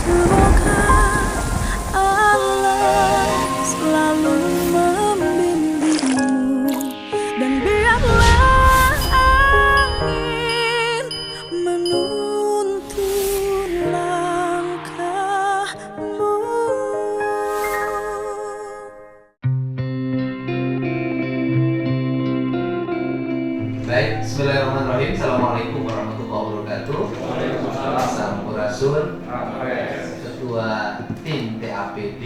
Semoga Allah selalu membimbingmu, dan biarlah angin menuntun langkahmu. Baik, bismillahirrahmanirrahim. Assalamualaikum warahmatullahi wabarakatuh. Sampurasun, Ketua Tim TAPD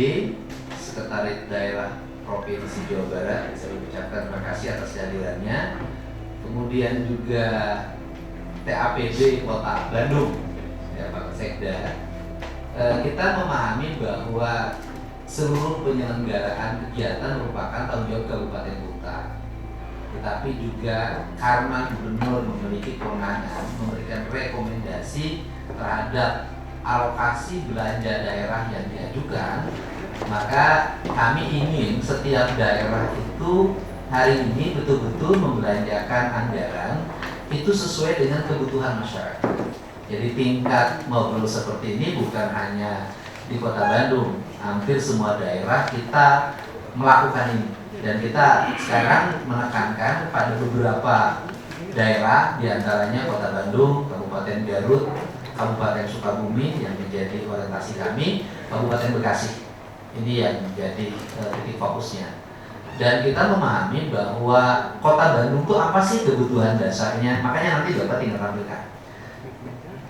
Sekretariat Daerah Provinsi Jawa Barat, saya ucapkan terima kasih atas kehadirannya. Kemudian juga TAPD Kota Bandung, ya Pak Sekda. Kita memahami bahwa seluruh penyelenggaraan kegiatan merupakan tanggung jawab kabupaten kota. Tetapi juga karena gubernur memiliki kewenangan memberikan rekomendasi terhadap alokasi belanja daerah yang diajukan, maka kami ingin setiap daerah itu hari ini betul-betul membelanjakan anggaran itu sesuai dengan kebutuhan masyarakat. Jadi tingkat ngobrol seperti ini bukan hanya di Kota Bandung, hampir semua daerah kita melakukan ini. Dan kita sekarang menekankan pada beberapa daerah, diantaranya Kota Bandung, Kabupaten Garut, Kabupaten Sukabumi yang menjadi orientasi kami, Kabupaten Bekasi. Ini yang menjadi titik fokusnya. Dan kita memahami bahwa Kota Bandung itu apa sih kebutuhan dasarnya, makanya nanti Bapak tinggal tampilkan.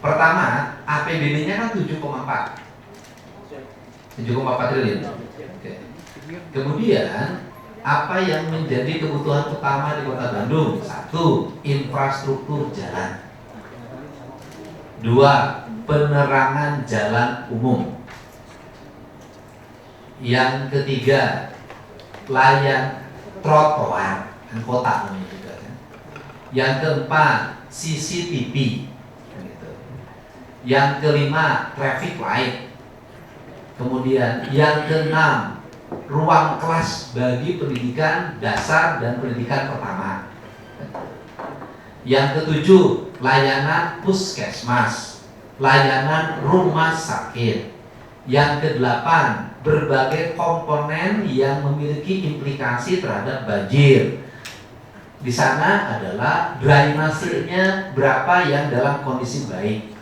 Pertama, APBD-nya kan 7,4 triliun. Oke. Kemudian apa yang menjadi kebutuhan utama di Kota Bandung? 1. Infrastruktur jalan. 2. Penerangan jalan umum. Yang ketiga, layan trotoar, kan kota namanya juga kan. Yang keempat, CCTV. Gitu. Yang kelima, traffic light. Kemudian yang keenam, ruang kelas bagi pendidikan dasar dan pendidikan pertama. Yang ketujuh, layanan puskesmas, layanan rumah sakit. Yang kedelapan, berbagai komponen yang memiliki implikasi terhadap banjir. Di sana adalah drainasenya berapa yang dalam kondisi baik.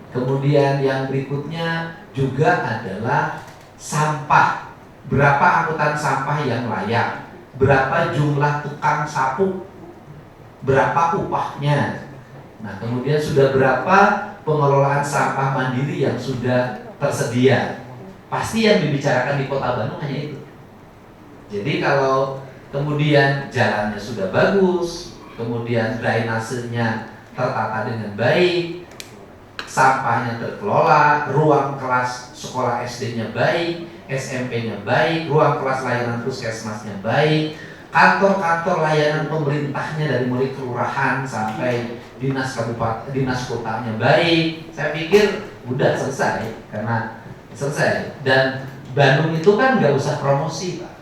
Kemudian yang berikutnya juga adalah sampah. Berapa angkutan sampah yang layak, berapa jumlah tukang sapu, berapa upahnya. Nah, kemudian sudah berapa pengelolaan sampah mandiri yang sudah tersedia. Pasti yang dibicarakan di Kota Bandung hanya itu. Jadi kalau kemudian jalannya sudah bagus, kemudian drainasenya tertata dengan baik, sampahnya terkelola, ruang kelas sekolah SD-nya baik, SMP-nya baik, ruang kelas layanan puskesmasnya baik, kantor-kantor layanan pemerintahnya dari mulai kelurahan sampai dinas kabupaten, dinas kotanya baik. Saya pikir udah selesai, karena selesai. Dan Bandung itu kan nggak usah promosi, Pak.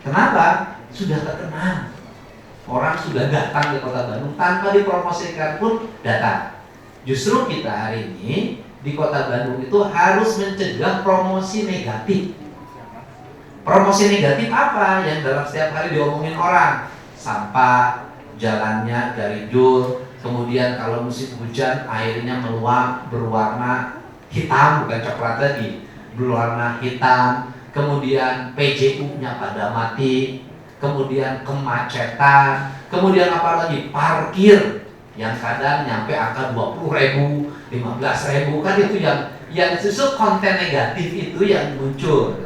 Kenapa? Sudah terkenal. Orang sudah datang ke Kota Bandung tanpa dipromosikan pun datang. Justru kita hari ini di Kota Bandung itu harus mencegah promosi negatif. Promosi negatif apa yang dalam setiap hari diomongin orang? Sampah, jalannya garijul, kemudian kalau musim hujan airnya meluap berwarna hitam, bukan coklat lagi, berwarna hitam. Kemudian PJU-nya pada mati, kemudian kemacetan, kemudian apalagi parkir yang kadang nyampe angka 20.000, 15.000, kan itu yang justru konten negatif itu yang muncul.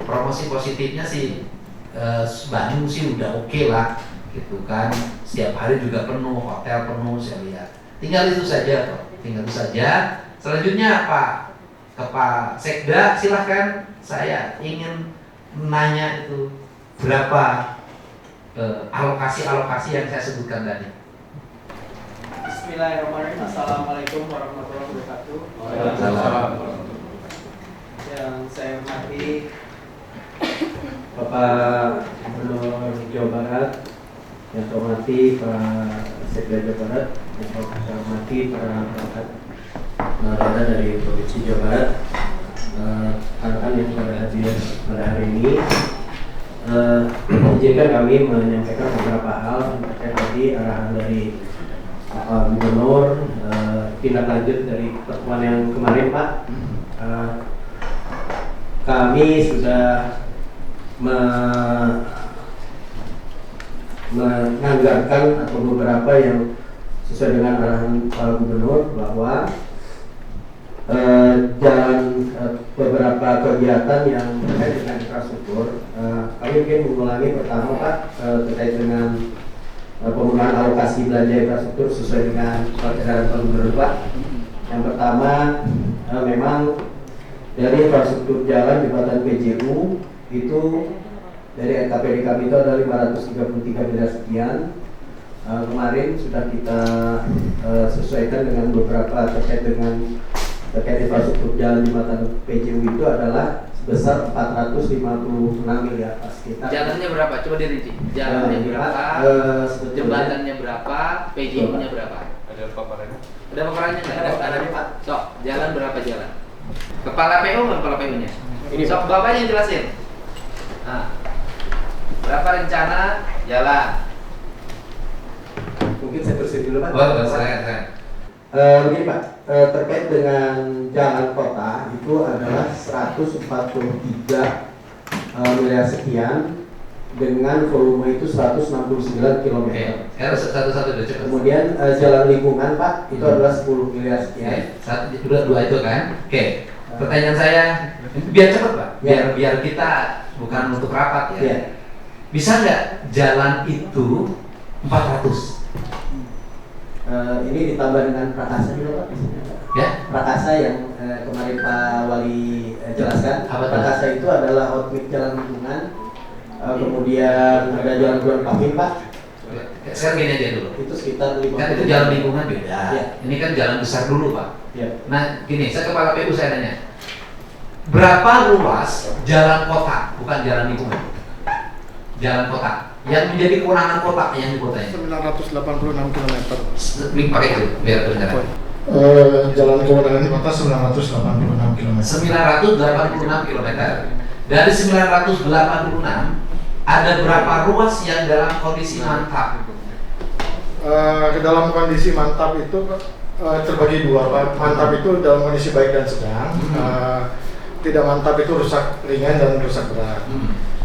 Promosi positifnya sih Bandung sih udah oke lah, gitu kan. Setiap hari juga penuh, hotel penuh saya lihat. Tinggal itu saja kok, tinggal itu saja. Selanjutnya Pak Kepala Sekda, silahkan. Saya ingin menanya itu berapa alokasi yang saya sebutkan tadi. Bismillahirrahmanirrahim. Assalamualaikum warahmatullahi wabarakatuh. Waalaikumsalam. Yang saya hormati Bapak Gubernur Jawa Barat, yang saya hormati Pak Sekda Jawa Barat, yang saya hormati para perangkat Rada dari Provinsi Jawa Barat, rekan-rekan yang pada hadir pada hari ini. Izinkan kami menyampaikan beberapa hal terkait tadi arahan dari Pak Gubernur, tindak lanjut dari pertemuan yang kemarin, Pak. Kami sudah menganggarkan atau beberapa yang sesuai dengan arahan Pak Gubernur bahwa jalan beberapa kegiatan yang terkait dengan infrastruktur, kami mungkin mengulangi pertama, Pak, terkait dengan penggunaan alokasi belanja infrastruktur sesuai dengan edaran Pak Gubernur, Pak. Yang pertama, memang dari infrastruktur jalan jembatan PJU itu dari NKPD kami itu ada 533 miliar sekian. Kemarin sudah kita sesuaikan dengan beberapa terkait infrastruktur jalan jembatan PJU itu adalah sebesar 456 miliar, sekitar. Jalannya berapa? Coba dirinci. Jalannya berapa? Jembatannya berapa? PJU-nya berapa? Ada paparannya? Ada paparannya nggak? Ada, Pak. Sok, jalan berapa jalan? Kepala PU nggak kepala PU-nya? Ini, Sok, Bapak yang jelasin. Nah, berapa rencana jalan? Mungkin saya terusin dulu, Pak. Saya. Begini, Pak, terkait dengan jalan kota itu adalah 143 miliar sekian dengan volume itu 169 km. Oke, harus satu-satu dulu cepat. Kemudian jalan lingkungan, Pak, itu adalah 10 miliar sekian. Dua itu kan. Oke. Pertanyaan saya, biar cepat, Pak. Biar kita bukan untuk rapat ya. Ya. Bisa nggak jalan itu 400? Ini ditambah dengan prakasa juga, Pak. Ya? Prakasa yang kemarin Pak Wali jelaskan. Apa itu? Prakasa itu adalah outfit jalan lingkungan. Kemudian ada jalan Bulan Pamit, Pak. Sekarang gini aja dulu. Itu sekitar 50. Kan itu jalan lingkungan beda. Ya. Ini kan jalan besar dulu, Pak. Ya. Nah, gini, saya kepala PU saya nanya. Berapa luas jalan kota, bukan jalan lingkungan? Jalan kota yang menjadi kewenangan kota yang di kotanya. 986 km. Pakai itu biar kedengaran. Jalan kewenangan di kota 986 km. 986 km. Dari 986 ada berapa ruas yang dalam kondisi mantap? Ke dalam kondisi mantap itu terbagi dua, Pak. Mantap itu dalam kondisi baik dan sedang. Tidak mantap itu rusak ringan dan rusak berat.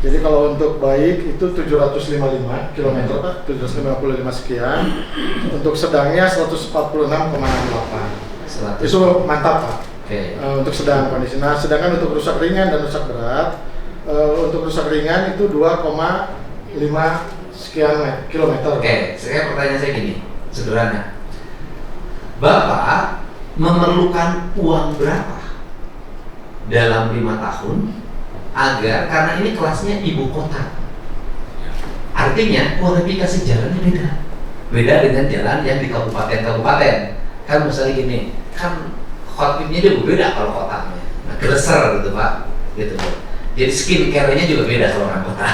Jadi kalau untuk baik itu 755 km, Pak, 755 sekian. Untuk sedangnya 146,68. Itu mantap, Pak. Oke. Untuk sedang kondisi. Nah, sedangkan untuk rusak ringan dan rusak berat, untuk rusak ringan itu 2,5 sekian kilometer. Oke, saya pertanyaan saya gini, sederhana. Bapak memerlukan uang berapa dalam 5 tahun agar, karena ini kelasnya ibu kota, artinya kualifikasi jalannya beda dengan jalan yang di kabupaten-kabupaten. Kan misalnya gini, kan khotibnya juga beda kalau kotanya, nah geleser gitu, Pak, gitu. Jadi skincare-nya juga beda kalau orang kota.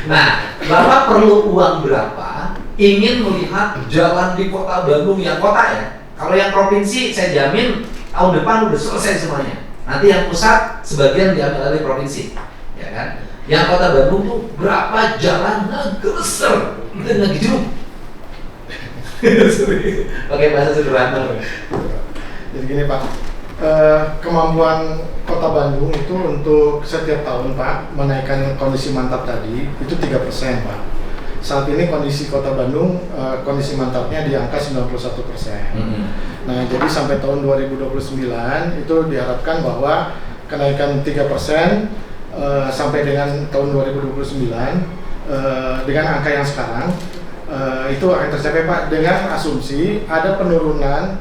Nah, Bapak perlu uang berapa ingin melihat jalan di kota Bandung yang kota ya? Kalau yang provinsi saya jamin tahun depan udah selesai semuanya. Nanti yang pusat sebagian diambil oleh provinsi, ya kan? Yang kota Bandung tuh berapa jalan ngegeser dan ngejruk. Pakai bahasa sederhana. Jadi gini, Pak, kemampuan Kota Bandung itu untuk setiap tahun, Pak, menaikkan kondisi mantap tadi itu 3%, Pak. Saat ini kondisi Kota Bandung, kondisi mantapnya di angka 91%. Nah, jadi sampai tahun 2029 itu diharapkan bahwa kenaikan 3% sampai dengan tahun 2029 dengan angka yang sekarang itu akan tercapai, Pak, dengan asumsi ada penurunan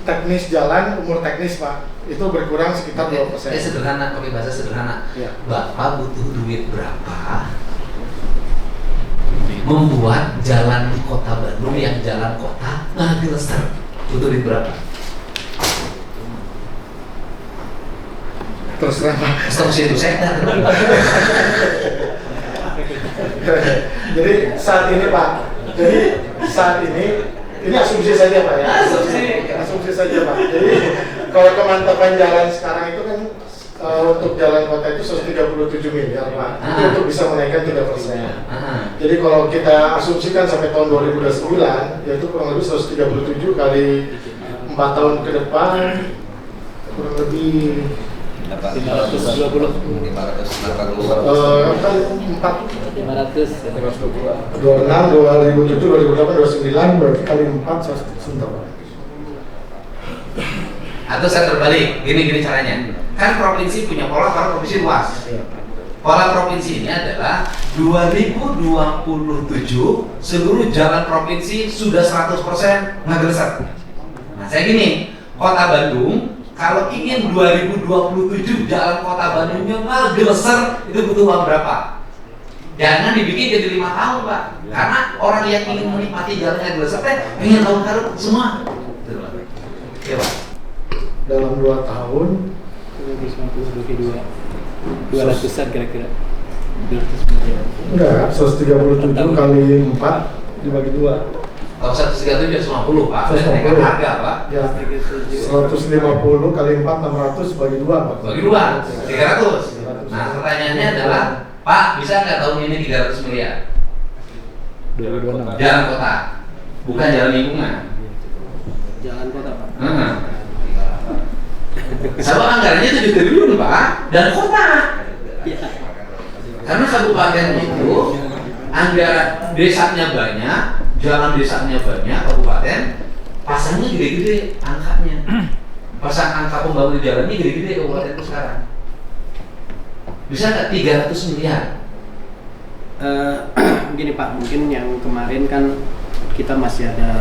teknis jalan, umur teknis, Pak, itu berkurang sekitar 2%. Ini sederhana, pakai bahasa sederhana. Ya. Bapak butuh duit berapa membuat jalan di kota Bandung yang jalan kota ngageleser? Butuh duit berapa? Terserah, Pak. Stop situ saya. Jadi saat ini, Pak, ini asumsi saja, Pak, ya. Asumsi saja, saja Pak. Jadi kalau kemantapan jalan sekarang itu kan untuk jalan kota itu 137 miliar Pak. Itu untuk bisa menaikkan 3%. Jadi kalau kita asumsikan sampai tahun 2029, yaitu kurang lebih 137 kali 4 tahun ke depan, kurang lebih 520 kan 4 500 26, 2007, 2008, 2009 berarti kali 4 sebentar Pak. Atau saya terbalik, gini caranya. Kan provinsi punya pola, karena provinsi luas. Pola provinsi ini adalah 2027 seluruh jalan provinsi sudah 100% ngagreser. Nah saya gini, Kota Bandung kalau ingin 2027 jalan Kota Bandungnya ngagreser itu butuh uang berapa? Jangan dibikin jadi 5 tahun Pak, karena orang yang ingin menikmati jalannya ngagreser ingin tahun harus semua. Ya Pak. Dalam 2 tahun 250 bagi 200-an kira-kira 200 miliar. enggak, 137 kali 4 dibagi 2. Kalau 137 150 Pak, saya naikkan harga Pak. Ya, 150 kali 4 600 bagi 2 Pak. Bagi 2, 300. Nah pertanyaannya adalah, Pak bisa nggak tahun ini 300 miliar? 2026. Jalan kota, bukan jalan lingkungan. Jalan kota Pak. Sama anggarannya 7 triliun Pak, dan kota. Karena kabupaten itu anggaran desanya banyak, jalan desanya banyak, kabupaten pasangnya gede-gede angkanya. Pasang angka pembangunan jalannya gede-gede kabupaten itu sekarang. Bisa nggak 300 miliar? Begini Pak, mungkin yang kemarin kan kita masih ada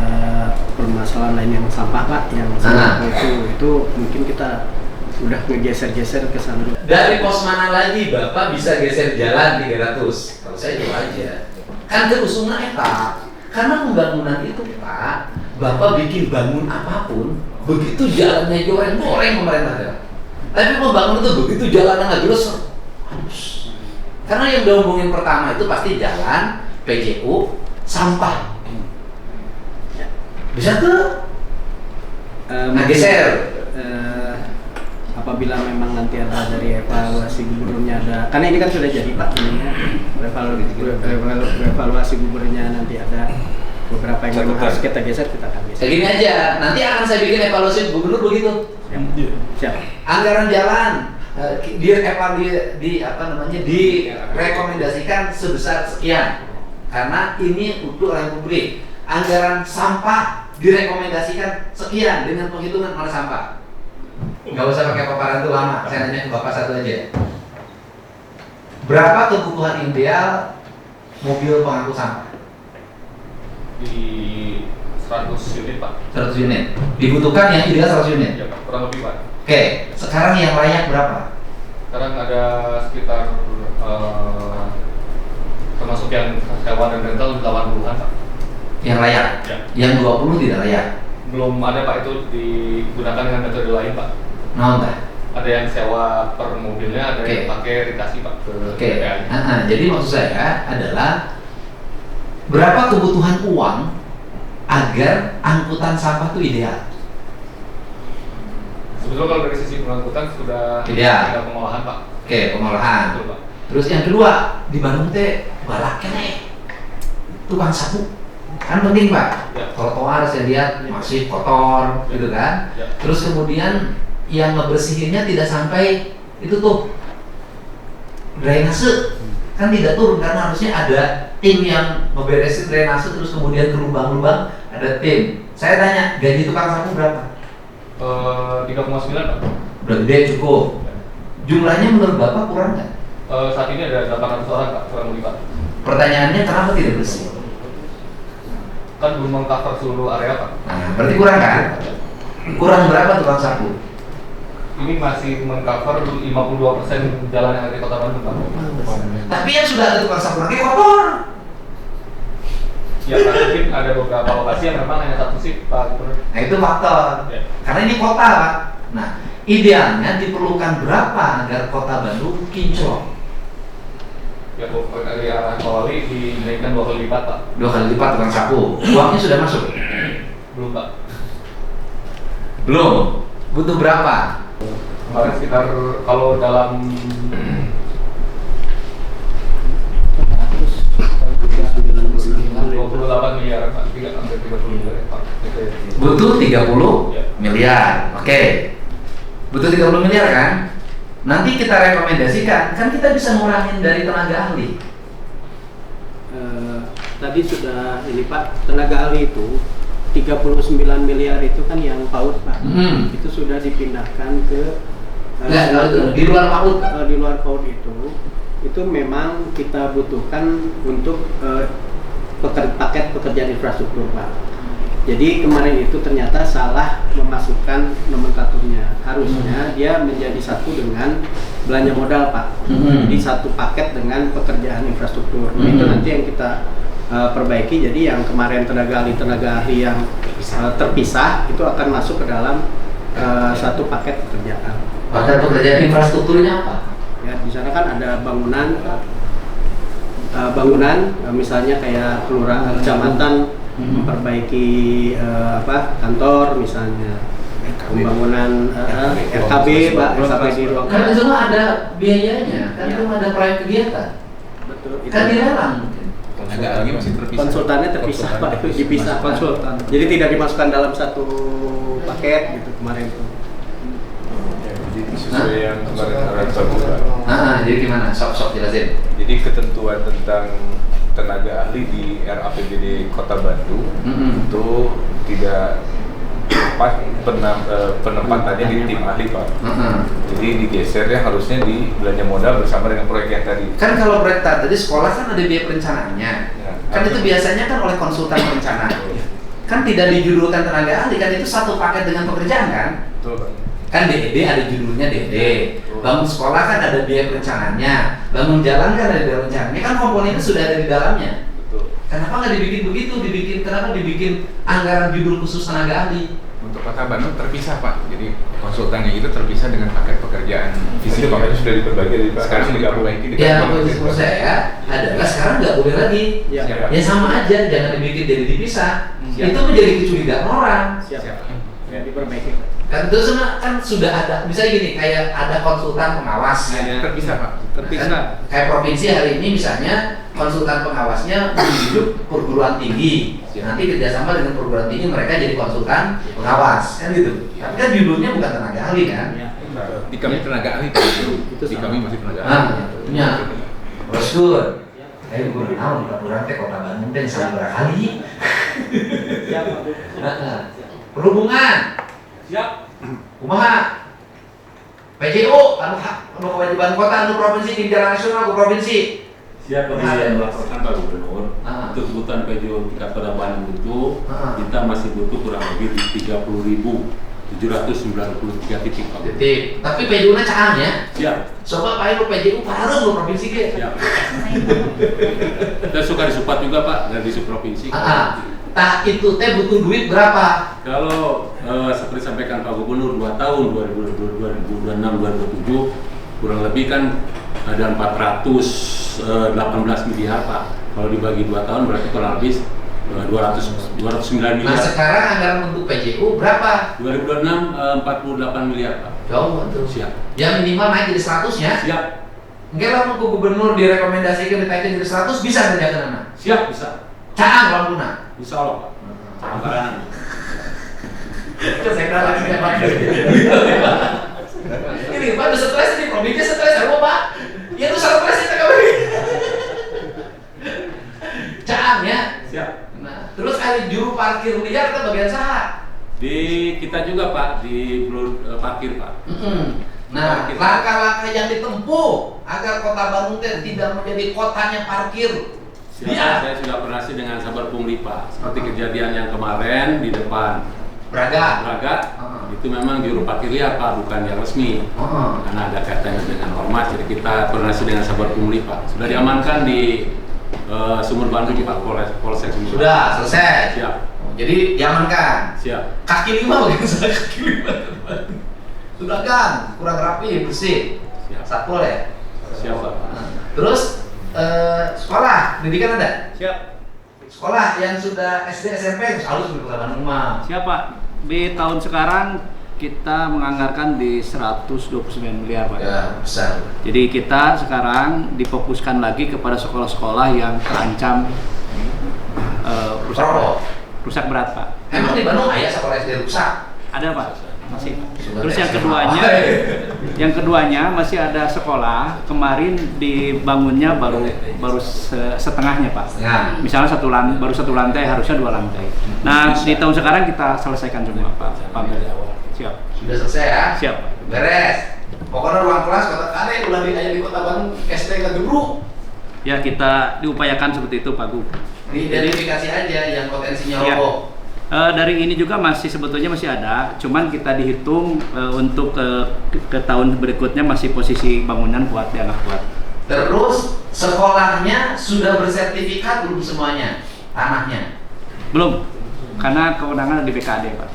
permasalahan lain yang sampah Pak, yang sampah itu mungkin kita udah ngegeser-geser ke sana. Dari pos mana lagi Bapak bisa geser jalan 300? Kalau saya itu aja. Kan terusungan eta. Karena pembangunan itu Pak, Bapak bikin bangun apapun, begitu jalannya goreng-goreng pemerintah daerah. Tapi pembangunan itu begitu jalannya nggak jelas, halus. Karena yang dihubungin pertama itu pasti jalan, PJU, sampah. Bisa tuh? Geser. Apabila memang nanti ada dari evaluasi gubernurnya ada, karena ini kan sudah jadi Pak, evaluasi gubernurnya nanti ada beberapa yang memang harus kita geser, kita akan geser. Segini aja, nanti akan saya bikin evaluasi gubernur begitu. Siap. Anggaran jalan direkomendasikan sebesar sekian karena ini untuk orang publik. Anggaran sampah direkomendasikan sekian dengan penghitungan mana sampah. Nggak usah pakai paparan itu lama, saya nanya ke Bapak satu aja. Berapa kebutuhan ideal mobil pengangkut sampah? Di 100 unit Pak. 100 unit. Dibutuhkan yang ideal 100 unit? Ya Pak, kurang lebih Pak. Oke, sekarang yang layak berapa? Sekarang ada sekitar termasuk yang sewa dan rental 80-an Pak. Yang layak? Ya. Yang 20 tidak layak? Belum ada Pak, itu digunakan dengan metode lain Pak. Nah, enggak. Ada yang sewa per mobilnya, ada yang pakai ritasi Pak ke PPA. Jadi maksud saya adalah berapa kebutuhan uang agar angkutan sampah itu ideal? Sebetulnya kalau dari sisi pengangkutan sudah Ideal. tinggal pengolahan Pak. Oke, pengolahan. Betul Pak. Terus yang kedua, di Bandung teh balak kene tukang sapu. Kan penting Pak. Ya. Trotoar saya lihat masih kotor gitu kan. Ya. Terus kemudian yang ngebersihinnya tidak sampai itu tuh drainase kan tidak turun karena harusnya ada tim yang ngeberesin drainase terus kemudian ke lubang-lubang ada tim. Saya tanya gaji tukang sapu berapa? 3,9 Pak. Udah gede cukup. Jumlahnya menurut Bapak kurang nggak? Saat ini ada 800 orang Pak, kurang lebih Pak. Pertanyaannya kenapa tidak bersih? Kan belum mengcover seluruh area Pak. Nah, berarti kurang kan? Kurang berapa tukang sapu? Ini masih mengcover 52% jalan yang ada di Kota Bandung Pak. Tapi yang sudah ada tukang sapu lagi kotor. Ya Pak, mungkin ada beberapa lokasi yang memang hanya satu shift Pak. Nah itu faktor. Ya. Karena ini kota Pak. Nah idealnya diperlukan berapa agar kota Bandung kinclong? Ya dari arah Kololi dinaikkan 2 kali lipat Pak. 2 kali lipat tukang sapu. Uangnya sudah masuk? Belum Pak. Belum. Butuh berapa? Kemarin sekitar kalau dalam 28 miliar, Pak. Hampir 30 miliar, Pak. Butuh 30 miliar. Oke. Butuh 30 miliar kan? Nanti kita rekomendasikan, kan kita bisa ngurangin dari tenaga ahli. Tadi sudah ini Pak, tenaga ahli itu 39 miliar itu kan yang PAUD Pak. Itu sudah dipindahkan ke Di luar PAUD. Di luar PAUD itu memang kita butuhkan untuk paket pekerjaan infrastruktur Pak. Jadi kemarin itu ternyata salah memasukkan nomenklaturnya. Harusnya dia menjadi satu dengan belanja modal Pak. Jadi satu paket dengan pekerjaan infrastruktur. Itu nanti yang kita perbaiki. Jadi yang kemarin tenaga ahli yang terpisah itu akan masuk ke dalam satu paket pekerjaan. Paket pekerjaan infrastrukturnya apa? Ya di sana kan ada bangunan, misalnya kayak kelurahan, kecamatan memperbaiki kantor misalnya, pembangunan RKB Pak, RKB di ruang. Kan itu mah ada biayanya, kan itu mah ada proyek kegiatan. Betul. Kan dilelang. Tenaga ahli masih terpisah. Konsultannya terpisah Pak, dipisah konsultan. Jadi tidak dimasukkan dalam satu paket gitu kemarin itu. Jadi sesuai yang kemarin arahan Pak Buka. Jadi gimana? Sok jelasin. Jadi ketentuan tentang tenaga ahli di RAPBD Kota Bandung itu tidak tepat penempatannya di tim ahli Pak. Jadi digesernya harusnya di belanja modal bersama dengan proyek yang tadi. Kan kalau proyek tadi sekolah kan ada biaya perencanaannya. Kan itu biasanya kan oleh konsultan perencana. Kan tidak dijudulkan tenaga ahli, kan itu satu paket dengan pekerjaan kan? Betul Pak. Kan DED ada judulnya DED. Bangun sekolah kan ada biaya perencanaannya. Bangun jalan kan ada biaya perencanaannya. Kan komponennya sudah ada di dalamnya. Betul. Kenapa nggak dibikin begitu? Kenapa dibikin anggaran judul khusus tenaga ahli? Untuk Kota Bandung terpisah Pak, jadi konsultannya itu terpisah dengan paket pekerjaan fisik. Makanya sudah diperbagi dari Pak. Sekarang diperbaiki di Ya, kantor. posisi saya adalah sekarang nggak boleh lagi. Ya. Ya sama aja, jangan dibikin jadi dipisah. Siap. Itu menjadi kecurigaan orang. Siap. Ya. Diperbaiki. Kan itu kan sudah ada, misalnya gini, kayak ada konsultan pengawas. Terpisah Pak. Kan, kayak provinsi hari ini misalnya konsultan pengawasnya menunjuk perguruan tinggi. Nanti kerjasama dengan perguruan tinggi mereka jadi konsultan pengawas, kan gitu. Tapi kan judulnya bukan tenaga ahli kan? Di kami tenaga ahli Pak. Di kami masih tenaga ahli. Punya. Boskur. Saya gue tahu di perguruan teh Kota Bandung teh sampai berapa kali? Perhubungan. Siap. Kumaha? PJU, anu kewajiban kota, anu provinsi di jalan nasional ke provinsi. Siap kami melaporkan Pak Gubernur. Untuk kebutuhan PJU tingkat Kota Bandung itu kita masih butuh kurang lebih di 30.793 titik Pak. Tapi PJU-nya caang ya. Siap. Coba Pak Ibu PJU parah lo provinsi ge. Siap. Dan suka disupport juga Pak dari subprovinsi. Tah itu teh butuh duit berapa? Kalau seperti sampaikan Pak Gubernur 2 tahun 2026-2027 kurang lebih kan ada 418 miliar Pak. Kalau dibagi 2 tahun berarti kurang lebih 209 miliar. Nah sekarang anggaran untuk PJU berapa? 2026 48 miliar Pak. Jauh tuh. Siap. Ya minimal naik jadi 100 ya. Siap. Enggak lah ke gubernur direkomendasikan dinaikkan jadi 100 bisa kerja ke mana? Siap bisa. Caang lampuna. Insya Allah Pak. Anggaran. Saya kira lagi Pak. Ini Pak udah stres nih, provinsi stres apa Pak? Ya itu stres kita kembali. Caang ya. Siap. Nah, terus ada juru parkir liar kan bagian saha? Di kita juga Pak di parkir Pak. Nah, langkah-langkah yang ditempuh agar Kota Bandung tidak menjadi kotanya parkir. Siapa? Saya sudah koordinasi dengan Sabar Pungli Pak. Seperti kejadian yang kemarin di depan Braga. Itu memang juru parkir liar Pak, bukan yang resmi. Karena ada kaitannya dengan ormas, jadi kita koordinasi dengan Sabar Pungli Pak. Sudah diamankan di Sumur Bandung Pak, Polsek Sumur. Sudah selesai. Siap. Jadi diamankan. Siap. Kaki 5 bagaimana kaki 5? Sudah kan, kurang rapi, bersih. Siap. Satpol ya. Siap Pak. Terus sekolah, pendidikan ada? Siap. Sekolah yang sudah SD SMP harus di Kota Bandung mah. Siapa? Di tahun sekarang kita menganggarkan di 129 miliar Pak. Ya, besar. Jadi kita sekarang difokuskan lagi kepada sekolah-sekolah yang terancam rusak berat Pak. Emang di Bandung ayah sekolah SD rusak? Ada Pak, masih Pak. Terus yang keduanya masih ada sekolah kemarin dibangunnya baru setengahnya Pak. Misalnya baru satu lantai, harusnya 2 lantai. Nah di tahun sekarang kita selesaikan semua Pak. Siap. Sudah selesai ya? Siap. Beres. Pokoknya ruang kelas kota Kade udah di Kota Bandung SD nggak gebruk. Ya kita diupayakan seperti itu Pak Gu. Diidentifikasi aja yang potensinya ya. roboh. Dari ini juga sebetulnya masih ada, cuman kita dihitung untuk ke tahun berikutnya masih posisi bangunan kuat, dianggap kuat. Terus sekolahnya sudah bersertifikat belum semuanya tanahnya? Belum, karena kewenangan di BKD Pak.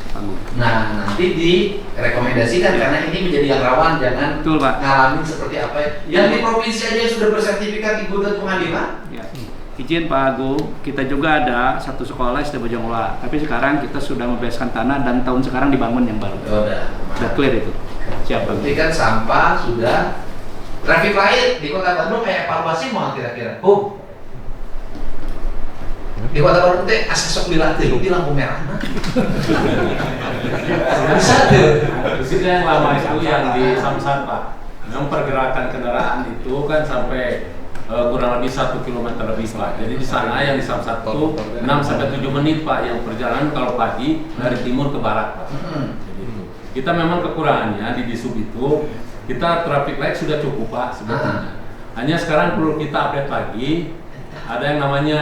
Nah nanti direkomendasikan karena ini menjadi yang rawan, jangan betul, Pak. ngalamin seperti apa yang di provinsi aja yang sudah bersertifikat digugat pengadilan. Ya. Izin Pak Agung, kita juga ada satu sekolah SD Bojongloa, tapi sekarang kita sudah membebaskan tanah dan tahun sekarang dibangun yang baru. Udah clear itu. Siap Pak. Berarti kan sampah sudah, traffic light di Kota Bandung kayak evaluasi mau kira-kira. Di Kota Bandung teh asesok dilatih di lampu merah. Bisa tuh. Itu yang lama itu yang di Samsat Pak. Yang pergerakan kendaraan itu kan sampai kurang lebih 1 km lebih Pak. Jadi di sana yang di Samsat itu 6 sampai 7 menit Pak yang perjalanan kalau pagi dari timur ke barat Pak. Jadi itu. Kita memang kekurangannya di Disub itu kita traffic light sudah cukup Pak sebetulnya. Hanya sekarang perlu kita update lagi ada yang namanya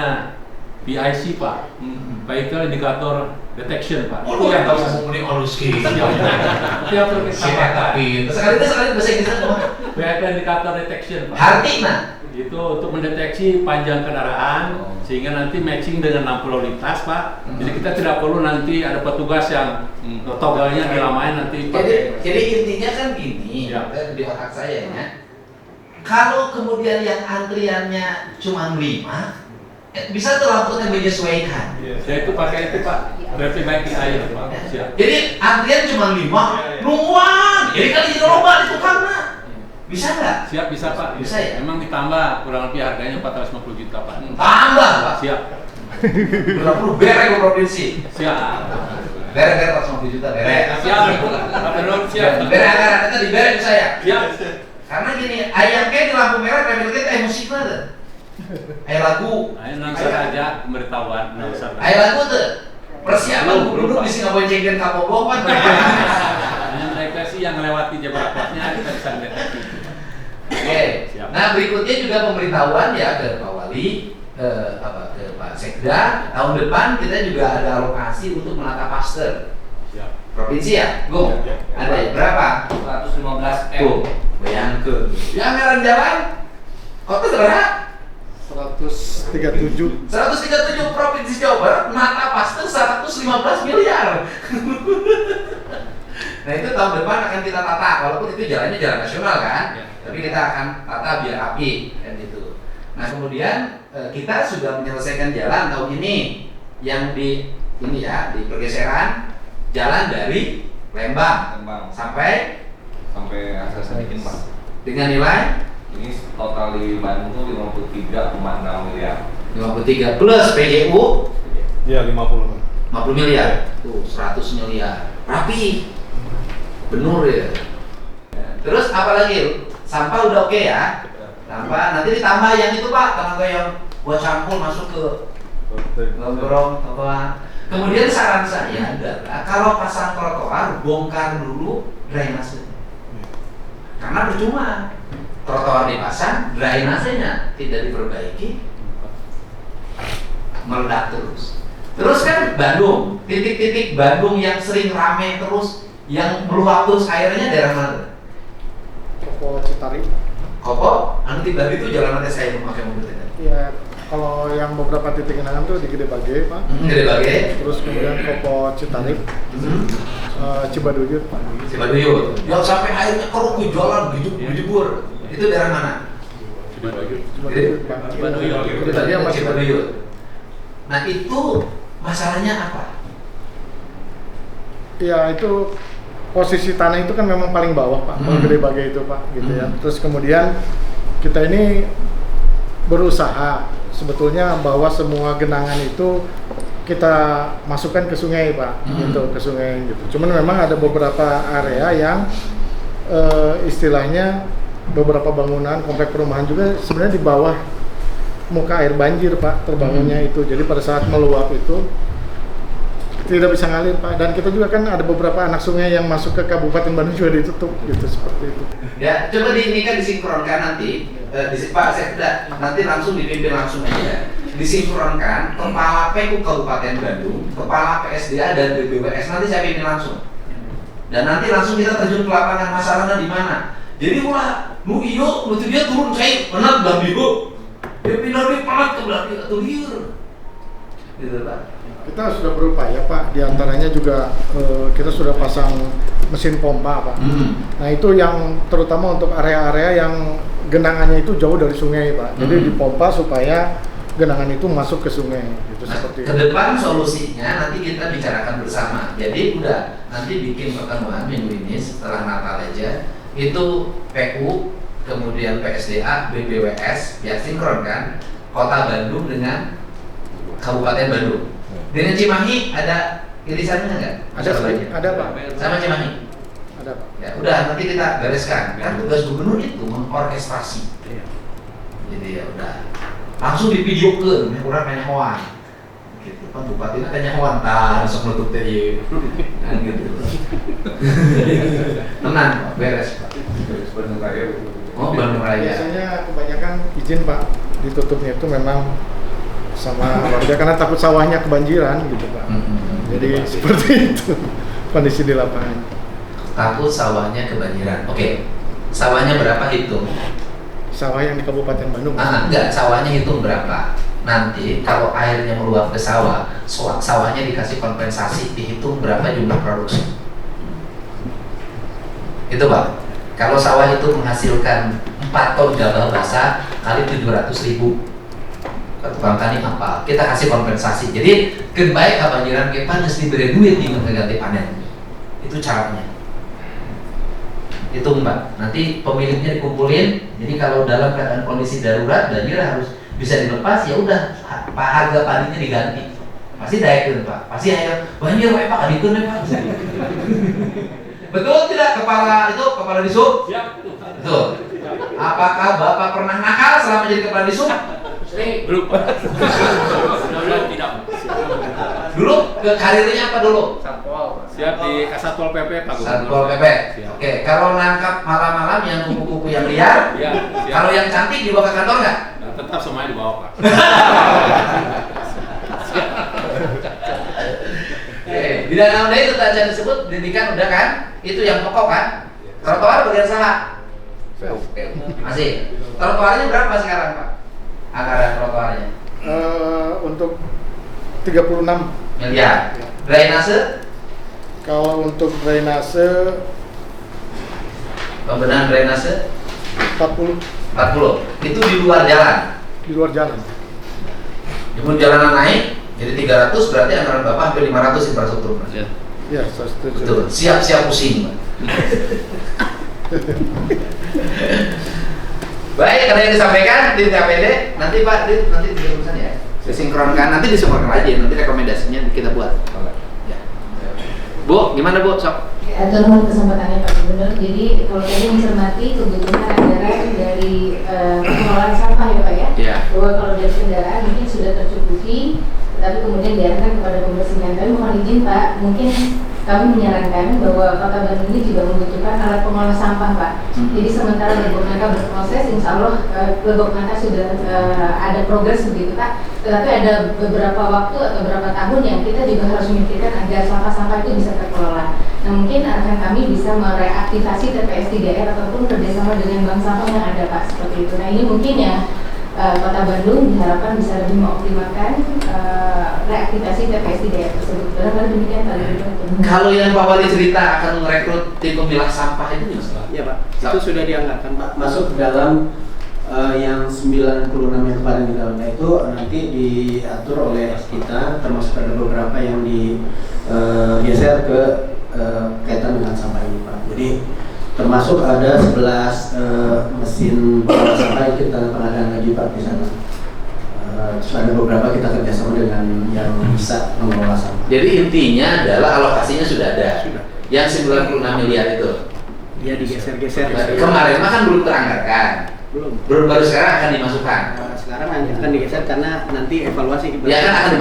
PIC Pak. Vehicle Indicator Detection Pak. Itu yang tahu ngomongin oluski. Itu yang perlu kita tambahkan. Sekali bahasa Inggris apa? Vehicle Indicator Detection Pak. Artinya itu untuk mendeteksi panjang kendaraan sehingga nanti matching dengan lampu lalu lintas Pak. Jadi kita tidak perlu nanti ada petugas yang toggle-nya dilamain nanti. Jadi intinya kan gini, di otak saya ya. Kalau kemudian yang antriannya cuma 5, bisa tuh lampunya menyesuaikan. Ya itu pakai itu Pak. Reflektif air Pak. Siap. Jadi antrian cuma 5, nungguan. Jadi kan ini lomba itu karena. Bisa nggak? Siap, bisa Pak. Bisa ya? Memang ditambah kurang lebih harganya 450 juta Pak. Tambah Pak? Siap. Berapa berek ke provinsi? Siap. Berek 450 juta berek. Siap. Pak Menurut siap. Berek anggaran itu diberek saya. Siap. Karena gini, ayam kayak di lampu merah traffic light emosi banget. Ayam lagu. Ayo langsung aja pemberitahuan. Ayam lagu tuh. Persiapan duduk di sini bonceng dan kapok kan. Mereka sih yang melewati jebak kuatnya kita bisa mendeteksi. Oke. Nah berikutnya juga pemberitahuan ya ke Pak Wali, ke Pak Sekda. Tahun depan kita juga ada alokasi untuk menata paster. Provinsi ya, Gung? Ada ya? Berapa? 115 M. Tuh, bayangkan. Ya anggaran jalan, kota berapa? 137 Provinsi Jawa Barat menata paster 115 miliar. Nah itu tahun depan akan kita tata, walaupun itu jalannya jalan nasional kan, tapi kita akan tata biar rapi kan gitu. Nah kemudian kita sudah menyelesaikan jalan tahun ini yang di pergeseran jalan dari Lembang sampai Asas Sadikin Pak. dengan nilai Ini total di Bandung tuh 53,6 miliar. 53 plus PJU ya 50 miliar. Tuh 100 miliar. Rapi. Benur ya. Terus apa lagi? Sampah udah oke ya? Sampah nanti ditambah yang itu Pak, tenaga yang buat campur masuk ke gorong apa. Kemudian saran saya adalah kalau pasang trotoar bongkar dulu drainase. Karena percuma trotoar dipasang, drainasenya tidak diperbaiki, meledak terus. Terus kan Bandung, titik-titik Bandung yang sering rame terus, yang meluap terus airnya daerah mana? Kopo Citarik. Kopo, nanti tadi itu jalan nanti saya memakai mobil tadi. Ya, kalau yang beberapa titik genangan tuh di Gede Bage, Pak. Gede Bage. Terus kemudian Kopo Citarik, Cibaduyut, Pak. Cibaduyut. Yang sampai airnya keruh jalan dijebur. Itu daerah mana? Cibaduyut. Nah itu masalahnya apa? Ya itu posisi tanah itu kan memang paling bawah Pak, Gede Bage itu Pak, gitu ya. Terus kemudian kita ini berusaha sebetulnya bahwa semua genangan itu kita masukkan ke sungai Pak, gitu, ke sungai gitu. Cuman memang ada beberapa area yang istilahnya beberapa bangunan komplek perumahan juga sebenarnya di bawah muka air banjir Pak terbangunnya itu. Jadi pada saat meluap itu tidak bisa ngalir Pak, dan kita juga kan ada beberapa anak sungai yang masuk ke Kabupaten Bandung juga ditutup gitu, seperti itu. Ya, coba ini kan disinkronkan nanti, Pak Sekda, nanti langsung dipimpin langsung aja. Disinkronkan Kepala PU Kabupaten Bandung, Kepala PSDA dan BBWS nanti saya pimpin langsung. Dan nanti langsung kita terjun ke lapangan masalahnya di mana. Jadi ulah, nu iyo, nu dia turun saya penat belah biru, dia pindah di penat ke belah biru atau liur, gitu Pak. Kita sudah berupaya Pak, diantaranya juga kita sudah pasang mesin pompa Pak. Nah itu yang terutama untuk area-area yang genangannya itu jauh dari sungai Pak. Jadi dipompa supaya genangan itu masuk ke sungai. Gitu, seperti ke depan solusinya nanti kita bicarakan bersama. Jadi udah nanti bikin pertemuan minggu ini setelah Natal aja. Itu PU, kemudian PSDA, BBWS, ya sinkronkan Kota Bandung dengan Kabupaten Bandung. Dengan Cimahi ada irisannya nggak? Ada Pak. Sama Cimahi? Ada Pak. Ya udah nanti kita bereskan. Kan tugas gubernur itu mengorkestrasi. Jadi ya udah langsung divideokeun, kurang penyahoan. Gitu kan bupati itu penyahoan tah langsung nutup teh kan gitu. Tenang Pak, beres Pak. Bandung Raya. Oh, Bandung Raya. Biasanya kebanyakan izin Pak ditutupnya itu memang sama warga karena takut sawahnya kebanjiran gitu Pak. Jadi seperti itu kondisi di lapangan. Takut sawahnya kebanjiran. Oke. Sawahnya berapa hitung? Sawah yang di Kabupaten Bandung. Enggak, sawahnya hitung berapa? Nanti kalau airnya meluap ke sawah, sawahnya dikasih kompensasi, dihitung berapa jumlah produksi. Itu Pak. Kalau sawah itu menghasilkan 4 ton gabah basah kali 700.000. Tukang tani apa? Kita kasih kompensasi. Jadi kebaik kebanjiran kepan harus diberi duit di ganti panen. Itu caranya. Itu Mbak. Nanti pemiliknya dikumpulin. Jadi kalau dalam keadaan kondisi darurat banjir harus bisa dilepas, ya udah harga padinya diganti. Pasti daekeun Pak. Pasti aya banjir wae Pak, adikeun Pak. Betul tidak kepala disub? Siap. Betul. Apakah Bapak pernah nakal selama jadi kepala disub? Belum. Tidak. Dulu ke karirnya apa dulu? Satpol. Siap di Satpol PP Pak Gubernur. Satpol PP. Oke, kalau nangkap malam-malam yang kupu-kupu yang liar, ya, kalau yang cantik dibawa ke kantor nggak? Nah, tetap semuanya dibawa Pak. Oke, bidang udah itu tadi disebut pendidikan udah kan? Itu yang pokok kan? Trotoar bagian salah. Masih. Trotoarnya berapa sekarang Pak? Anggaran trotoarnya? Untuk 36 miliar. Drainase? Kalau untuk drainase pembenahan drainase 40. Itu di luar jalan. Di luar jalan. Namun jalanan naik jadi 300, berarti anggaran Bapak hampir 500 infrastruktur. Ya, saya setuju. Betul. Siap-siap pusing, Pak. Baik, ada yang disampaikan tim KPD, nanti Pak, nanti diurusan ya. Disinkronkan, nanti disinkronkan aja, nanti rekomendasinya kita buat. Ya. Bu, gimana Bu? Sok. Atur nuhun kesempatannya Pak Gubernur. Jadi kalau tadi mencermati kebutuhan anggaran dari pengelolaan sampah ya Pak ya. Ya. Bahwa kalau dari kendaraan mungkin sudah tercukupi, tetapi kemudian diarahkan kepada pembersihan. Tapi mohon izin Pak, mungkin kami menyarankan bahwa Kota Bandung ini juga membutuhkan alat pengolah sampah Pak. Jadi sementara Legok Nangka berproses, insya Allah Legok Nangka sudah ada progres begitu Pak. Tetapi ada beberapa waktu atau beberapa tahun yang kita juga harus memikirkan agar sampah-sampah itu bisa terkelola. Nah mungkin arahan kami bisa mereaktivasi TPS 3R ataupun kerjasama dengan bank sampah yang ada Pak, seperti itu. Nah ini mungkin ya Kota Bandung diharapkan bisa lebih mengoptimalkan reaktivasi TPS 3R tersebut. Benar-benar demikian Pak Gubernur. Kalau yang Pak Wali cerita akan merekrut tim pemilah sampah itu gimana? Iya Pak, itu sudah dianggarkan Pak, masuk dalam yang 96 yang kemarin di dalamnya itu nanti diatur oleh kita, termasuk ada beberapa yang digeser ke kaitan dengan sampah ini Pak. Jadi termasuk ada 11 mesin pengolah sampah yang kita pengadaan lagi Pak di sana. Terus ada beberapa kita kerjasama dengan yang bisa mengelola sampah. Jadi intinya adalah alokasinya sudah ada. Yang 96 miliar itu. Dia digeser-geser. Kemarin mah kan belum teranggarkan. Belum, baru sekarang akan dimasukkan. Sekarang nanti akan digeser karena nanti evaluasi. Ya kan akan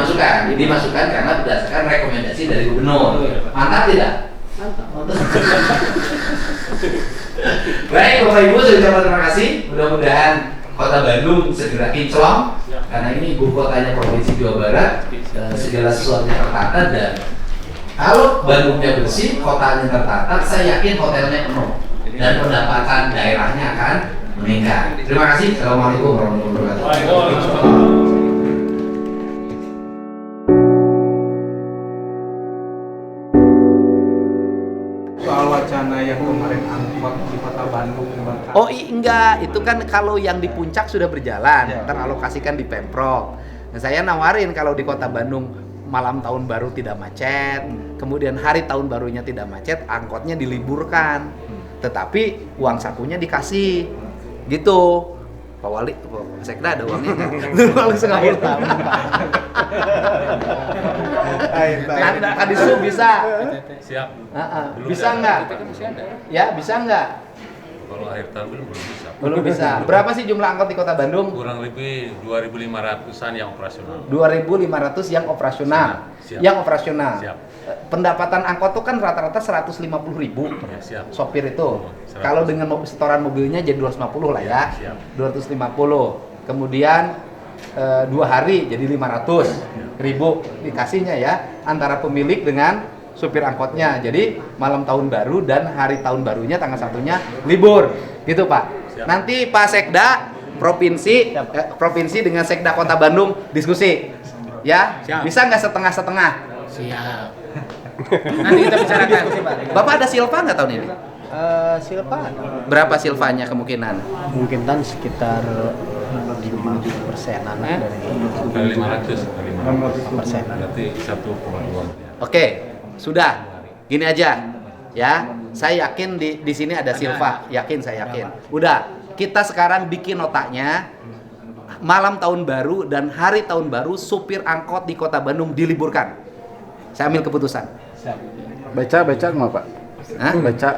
dimasukkan karena berdasarkan rekomendasi dari gubernur. Mantap tidak? Mantap. Baik Bapak Ibu, saya ucapkan terima kasih. Mudah-mudahan Kota Bandung segera kinclong karena ini ibu kotanya Provinsi Jawa Barat, segala sesuatunya tertata dan kalau Bandungnya bersih, kotanya tertata, saya yakin hotelnya penuh dan pendapatan daerahnya akan meningkat. Terima kasih. Assalamualaikum warahmatullahi wabarakatuh. Soal wacana yang kemarin angkot di Kota Bandung. Oh enggak, itu kan kalau yang di puncak sudah berjalan, teralokasikan di Pemprov. Nah, saya nawarin kalau di Kota Bandung malam tahun baru tidak macet, kemudian hari tahun barunya tidak macet, angkotnya diliburkan. Tetapi uang sakunya dikasih. Gitu. Pak Wali, Pak Sekda ada uangnya nggak? Langsung ngambil tahu. Anda Kadisu bisa? Siap. Bisa nggak? Ya, bisa nggak? Kalau akhir tahun belum bisa. Belum bisa. Berapa sih jumlah angkot di Kota Bandung? Kurang lebih 2.500-an yang operasional. 2.500 yang operasional. Siap. Yang operasional. Siap. Pendapatan angkot itu kan rata-rata 150.000 Ya, siap. sopir itu. Kalau dengan setoran mobilnya jadi 250 lah ya. Siap. 250. Kemudian 2 hari jadi 500.000 dikasihnya ya antara pemilik dengan supir angkotnya. Jadi malam tahun baru dan hari tahun barunya tanggal 1-nya libur. Gitu Pak. Siap. Nanti Pak Sekda provinsi dengan Sekda Kota Bandung diskusi. Ya, Siap. bisa nggak setengah-setengah? Siap. Nanti kita bicarakan. Bapak ada silva nggak tahun ini? Silpa Berapa silvanya kemungkinan? mungkin sekitar 50%-an dari Kali 500. 50%. Berarti 1,2 miliar. Oke, sudah. Gini aja, ya. Saya yakin di sini ada silva, yakin saya yakin. Udah, kita sekarang bikin notanya. Malam tahun baru dan hari tahun baru supir angkot di Kota Bandung diliburkan. Saya ambil keputusan. Beca nggak Pak? Hah? Beca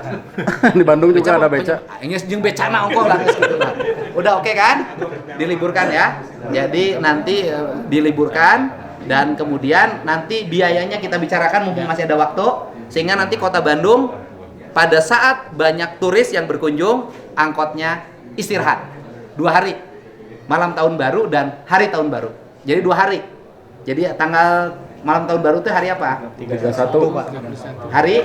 di Bandung juga ada beca. Ini jeung becana ongkol lah gitu lah. Udah oke kan? Diliburkan ya. Jadi nanti diliburkan dan kemudian nanti biayanya kita bicarakan mumpung masih ada waktu sehingga nanti Kota Bandung pada saat banyak turis yang berkunjung angkotnya istirahat 2 hari. Malam tahun baru dan hari tahun baru. Jadi 2 hari. Jadi tanggal malam tahun baru itu hari apa? 31 Pak. Hari?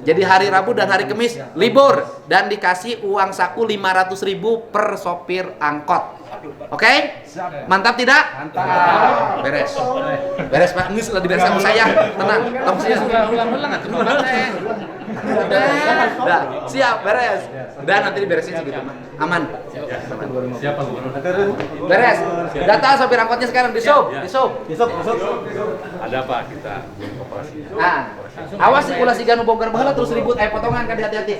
Jadi hari Rabu dan hari Kamis libur dan dikasih uang saku 500.000 per sopir angkot. Oke? Mantap tidak? Mantap. Beres. Beres Pak, ini sudah diberes sama saya. Tenang. Kamu ulang-ulang atuh. Udah, siap, beres. Dan nanti diberesin segitu, Aman. Siapa Gubernur? Beres. Data sopir angkotnya sekarang di sub. Ada Pak kita operasi. Nah, awas sih ulah siga nu bongkar baheula terus ribut potongan kan hati-hati.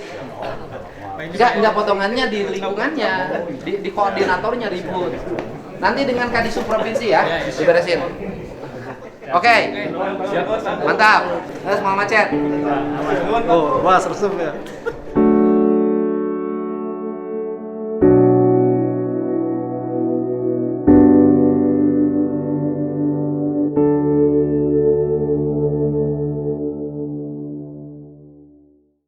Enggak potongannya di lingkungannya, di koordinatornya ribut. Nanti dengan Kadisub provinsi ya, diberesin. Oke. Mantap. Terus mau macet. Oh, Mas resep ya.